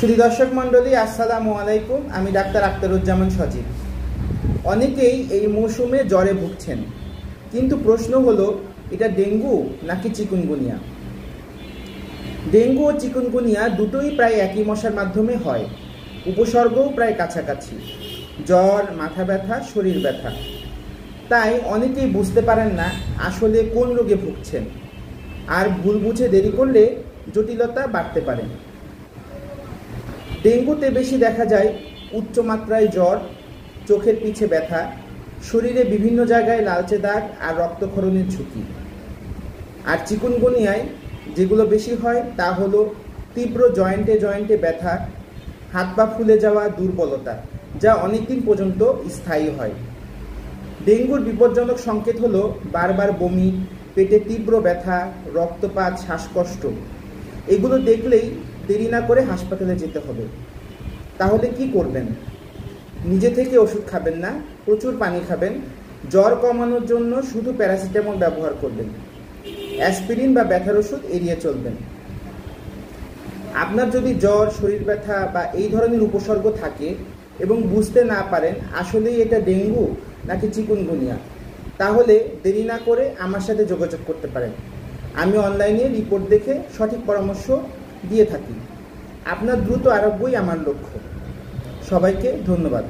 সুধী দর্শক মণ্ডলী, আসসালামু আলাইকুম। আমি ডাক্তার আখতারুজ্জামান সজীব। অনেকেই এই মৌসুমে জ্বরে ভুগছেন, কিন্তু প্রশ্ন হলো এটা ডেঙ্গু নাকি চিকুনগুনিয়া। ডেঙ্গু ও চিকুনগুনিয়া দুটোই প্রায় একই মশার মাধ্যমে হয়, উপসর্গও প্রায় কাছাকাছি, জ্বর, মাথা ব্যথা, শরীর ব্যথা। তাই অনেকেই বুঝতে পারেন না আসলে কোন রোগে ভুগছেন, আর ভুল বুঝে দেরি করলে জটিলতা বাড়তে পারে। ডেঙ্গুতে বেশি দেখা যায় উচ্চমাত্রায় জ্বর, চোখের পিছে ব্যথা, শরীরে বিভিন্ন জায়গায় লালচে দাগ আর রক্তক্ষরণের ঝুঁকি। আর চিকুনগুনিয়ায় যেগুলো বেশি হয় তা হলো তীব্র জয়েন্টে জয়েন্টে ব্যথা, হাত পা ফুলে যাওয়া, দুর্বলতা, যা অনেকদিন পর্যন্ত স্থায়ী হয়। ডেঙ্গুর বিপজ্জনক সংকেত হলো বারবার বমি, পেটে তীব্র ব্যথা, রক্তপাত, শ্বাসকষ্ট। এগুলো দেখলেই দেরি না করে হাসপাতালে যেতে হবে। তাহলে কি করবেন? নিজে থেকে ওষুধ খাবেন না, প্রচুর পানি খাবেন। জ্বর কমানোর জন্য শুধু প্যারাসিটামল ব্যবহার করবেন, অ্যাসপিরিন বা ব্যথার ওষুধ এড়িয়ে চলবেন। আপনার যদি জ্বর, শরীর ব্যথা বা এই ধরনের উপসর্গ থাকে এবং বুঝতে না পারেন আসলেই এটা ডেঙ্গু নাকি চিকুনগুনিয়া, তাহলে দেরি না করে আমার সাথে যোগাযোগ করতে পারেন। আমি অনলাইনে রিপোর্ট দেখে সঠিক পরামর্শ দিয়ে থাকি। আপনার দ্রুত আরোগ্যই আমার লক্ষ্য। সবাইকে ধন্যবাদ।